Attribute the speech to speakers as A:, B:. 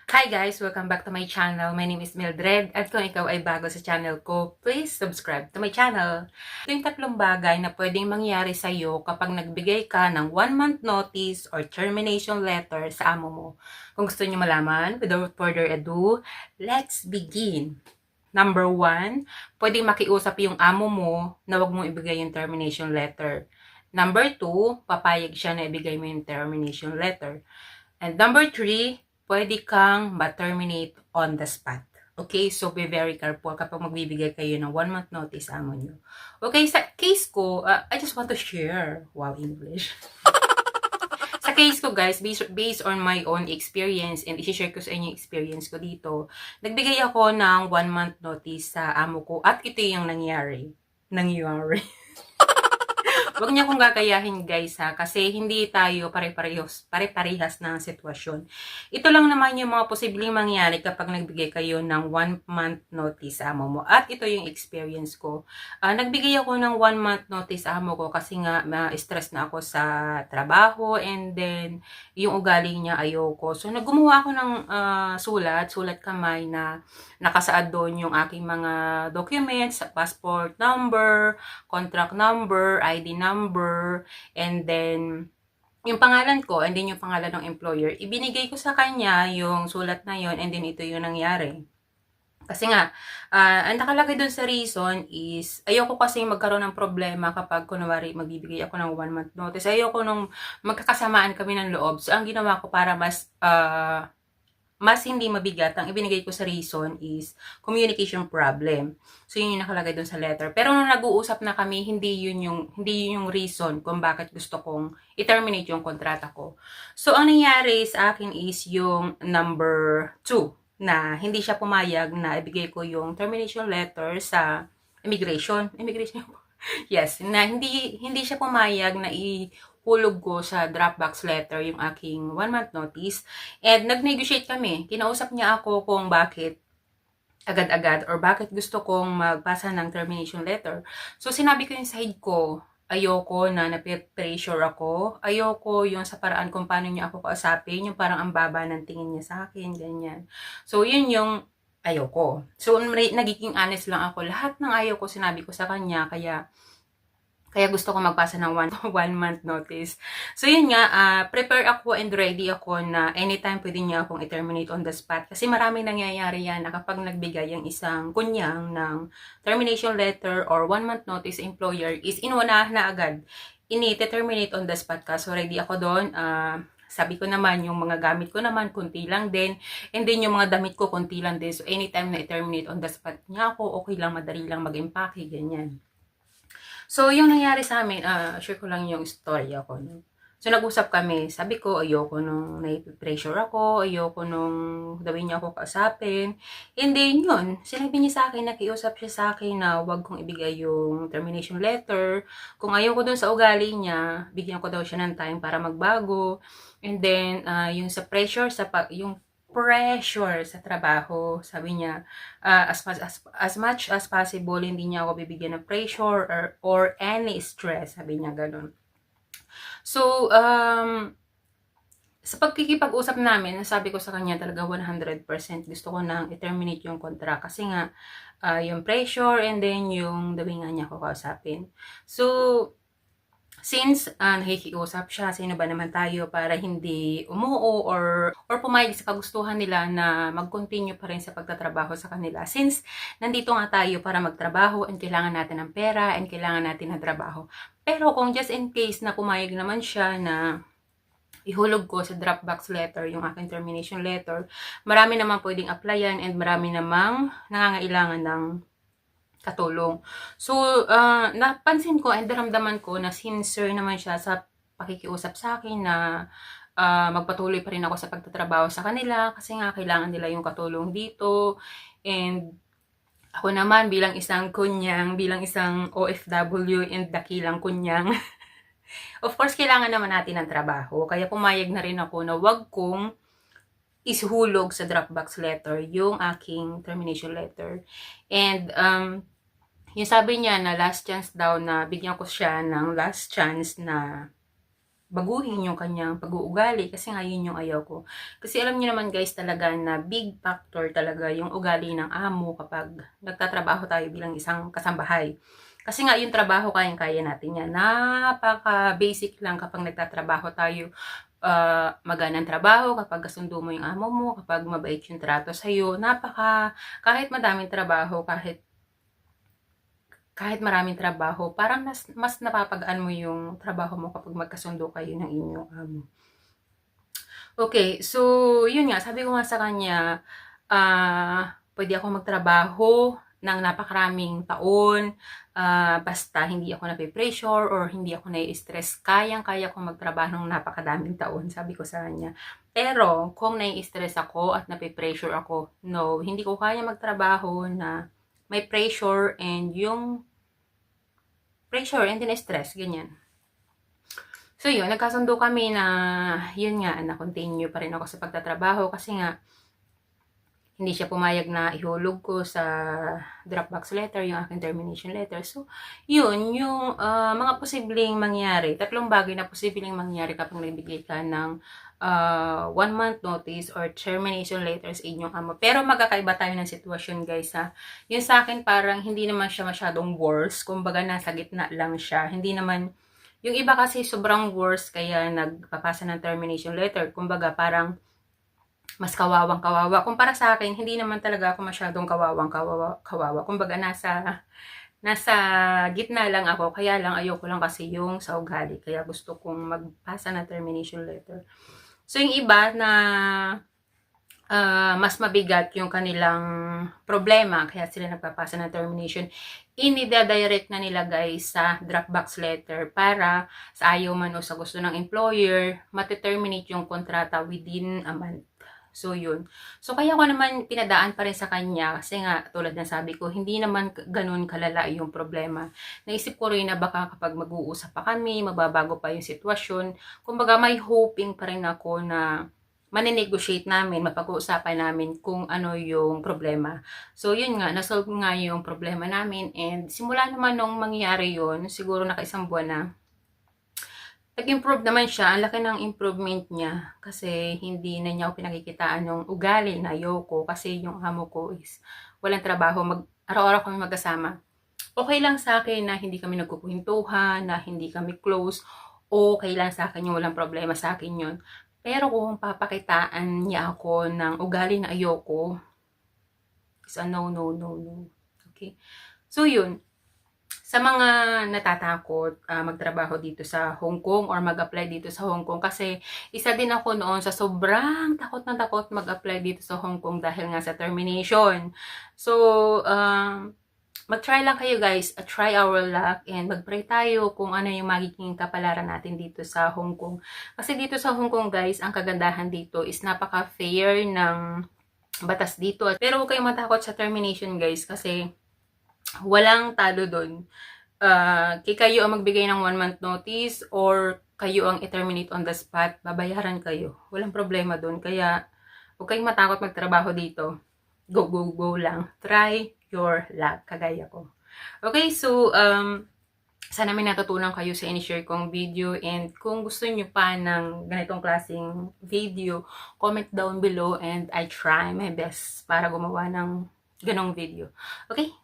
A: Hi guys! Welcome back to my channel. My name is Mildred at kung ikaw ay bago sa channel ko, please subscribe to my channel. Ito yung tatlong bagay na pwedeng mangyari sa iyo kapag nagbigay ka ng 1-month notice or termination letter sa amo mo. Kung gusto niyo malaman, without further ado, let's begin! Number 1, pwedeng makiusap yung amo mo na wag mong ibigay yung termination letter. Number 2, papayag siya na ibigay mo yung termination letter. And number 3, pwede kang ma-terminate on the spot. Okay? So, be very careful kapag magbibigay kayo ng 1-month notice sa amo nyo. Okay? Sa case ko, I just want to share. Wow, English. Sa case ko, guys, based on my own experience and i-share ko sa inyo experience ko dito, nagbigay ako ng 1-month notice sa amo ko at ito yung nangyari. Huwag niyo akong gagayahin guys ha, kasi hindi tayo pare-parehas ng sitwasyon. Ito lang naman yung mga posibleng mangyari kapag nagbigay kayo ng 1-month notice sa amo mo. At ito yung experience ko. Nagbigay ako ng 1-month notice sa amo ko kasi nga stress na ako sa trabaho and then yung ugali niya ayoko. So naggumawa ako ng sulat kamay na nakasaad doon yung aking mga documents, passport number, contract number, ID number, and then yung pangalan ko, and then yung pangalan ng employer. Ibinigay ko sa kanya yung sulat na yon, and then ito yung nangyari. Kasi nga, ang nakalagay dun sa reason is, ayoko kasi magkaroon ng problema kapag kunwari magbibigay ako ng 1-month notice. Ayoko nung magkakasamaan kami ng loob. So, ang ginawa ko para mas hindi mabigat, ang ibinigay ko sa reason is communication problem. So, yun yung nakalagay dun sa letter. Pero nung nag-uusap na kami, hindi yun yung reason kung bakit gusto kong i-terminate yung kontrata ko. So, ang nangyari sa akin is yung number 2, na hindi siya pumayag na ibigay ko yung termination letter sa immigration. Yes, na hindi siya pumayag na hulog ko sa Dropbox letter yung aking 1-month notice. And nag-negotiate kami. Kinausap niya ako kung bakit agad-agad or bakit gusto kong magpasa ng termination letter. So, sinabi ko yung side ko. Ayoko na na-pressure ako. Ayoko yung sa paraan kung paano niya ako kausapin. Yung parang ang baba ng tingin niya sa akin. Ganyan. So, yun yung ayoko. So, nagiging honest lang ako. Lahat ng ayoko sinabi ko sa kanya. Kaya gusto ko magpasa ng 1-month notice. So, yun nga, prepare ako and ready ako na anytime pwede niya akong i-terminate on the spot. Kasi maraming nangyayari yan na kapag nagbigay ang isang kunyang ng termination letter or 1-month notice employer is inuunahan na agad. Ini-terminate on the spot ka. So, ready ako doon. Sabi ko naman, yung mga gamit ko naman, kunti lang din. And then, yung mga damit ko, kunti lang din. So, anytime na i-terminate on the spot niya ako, okay lang, madali lang mag-empake, ganyan. So, yung nangyari sa amin, share ko lang yung storya ko. No? So, nag-usap kami. Sabi ko, ayoko nung nai-pressure ako, ayoko nung gawin niya ako kausapin. And then, yun, sinabi niya sa akin, nakiusap siya sa akin na wag kong ibigay yung termination letter. Kung ayoko dun sa ugali niya, bigyan ko daw siya ng time para magbago. And then, yung sa pressure, yung pressure sa trabaho, sabi niya, as much as possible, hindi niya ako bibigyan ng pressure or any stress, sabi niya ganun. So, sa pagkikipag-usap namin, sabi ko sa kanya talaga 100% gusto ko nang i-terminate yung contract kasi nga, yung pressure and then yung the way nga niya ako kausapin. So, since nakikiusap siya, sino ba naman tayo para hindi umuo or pumayag sa kagustuhan nila na mag-continue pa rin sa pagtatrabaho sa kanila. Since nandito nga tayo para magtrabaho and kailangan natin ng pera and kailangan natin ng trabaho. Pero kung just in case na pumayag naman siya na ihulog ko sa Dropbox letter yung aking termination letter, marami naman pwedeng applyan and marami namang nangangailangan ng katulong. So, napansin ko and naramdaman ko na sincere naman siya sa pakikiusap sa akin na magpatuloy pa rin ako sa pagtatrabaho sa kanila kasi nga kailangan nila yung katulong dito. And ako naman bilang isang kunyang, bilang isang OFW and dakilang kunyang, of course, kailangan naman natin ng trabaho. Kaya pumayag na rin ako na wag kong ishulog sa Dropbox letter yung aking termination letter. And, yung sabi niya na last chance daw na bigyan ko siya ng last chance na baguhin yung kanyang pag-uugali kasi nga yun yung ayaw ko. Kasi alam niyo naman guys talaga na big factor talaga yung ugali ng amo kapag nagtatrabaho tayo bilang isang kasambahay. Kasi nga yung trabaho kayang-kaya natin yan. Napaka-basic lang kapag nagtatrabaho tayo. Maganang trabaho, kapag kasundo mo yung amo mo, kapag mabait yung trato sa'yo, kahit madaming trabaho, kahit maraming trabaho, parang mas napapagaan mo yung trabaho mo kapag magkasundo kayo ng inyong amo. Okay, so yun nga, sabi ko nga sa kanya, pwede ako magtrabaho ng napakaraming taon, basta hindi ako nape-pressure or hindi ako nai-stress, kayang-kaya ko magtrabaho ng napakadaming taon, sabi ko sa kanya. Pero kung nai-stress ako at nape-pressure ako, no, hindi ko kaya magtrabaho na may pressure and yung pressure and then stress, ganyan. So yun, nagkasundo kami na yun nga, na-continue pa rin ako sa pagtatrabaho kasi nga hindi siya pumayag na ihulog ko sa Dropbox letter yung aking termination letter. So, yun, yung mga posibleng mangyari, tatlong bagay na posibleng mangyari kapag nagbigay ka ng 1 month notice or termination letter sa inyong amo. Pero magkakaiba tayo ng sitwasyon guys ha. Yung sa akin parang hindi naman siya masyadong worse. Kumbaga nasa gitna lang siya. Hindi naman, yung iba kasi sobrang worse kaya nagpapasa ng termination letter. Kumbaga parang mas kawawang kawawa. Kumpara sa akin, hindi naman talaga ako masyadong kawawang kawawa. Kumbaga nasa gitna lang ako. Kaya lang ayoko lang kasi yung sa ugali. Kaya gusto kong magpasa ng termination letter. So yung iba na mas mabigat yung kanilang problema, kaya sila nagpapasa ng termination, inidadirect na nila guys sa Dropbox letter para sa ayaw man o sa gusto ng employer, mateterminate yung kontrata within a month. So, yun. So, kaya ko naman pinadaan pa rin sa kanya kasi nga, tulad na sabi ko, hindi naman ganun kalala yung problema. Naisip ko rin na baka kapag mag-uusap pa kami, mababago pa yung sitwasyon. Kumbaga, may hoping pa rin ako na manenegotiate namin, mapag-uusapan namin kung ano yung problema. So, yun nga, nasolve nga yung problema namin and simula naman nung mangyari yun, siguro naka-isang buwan na, nag-improve naman siya. Ang laki ng improvement niya kasi hindi na niya ako pinakikitaan yung ugali na ayoko kasi yung amo ko is walang trabaho. Araw-araw kami magkasama. Okay lang sa akin na hindi kami nagkukwentuhan, na hindi kami close. Okay lang sa akin yung walang problema sa akin yun. Pero kung papakitaan niya ako ng ugali na ayoko, is a no, no, no, no. Okay? So, yun. Sa mga natatakot magtrabaho dito sa Hong Kong or mag-apply dito sa Hong Kong kasi isa din ako noon sa sobrang takot na takot mag-apply dito sa Hong Kong dahil nga sa termination. So, mag-try lang kayo guys, try our luck and mag-pray tayo kung ano yung magiging kapalaran natin dito sa Hong Kong. Kasi dito sa Hong Kong guys, ang kagandahan dito is napaka-fair ng batas dito. Pero huwag kayong matakot sa termination guys kasi walang talo doon. Kayo ang magbigay ng 1 month notice or kayo ang i-terminate on the spot, babayaran kayo. Walang problema doon. Kaya, huwag kayong matakot magtrabaho dito. Go, go, go lang. Try your luck, kagaya ko. Okay, so, sana may natutunan kayo sa in-share kong video and kung gusto nyo pa ng ganitong klaseng video, comment down below and I try my best para gumawa ng ganong video. Okay?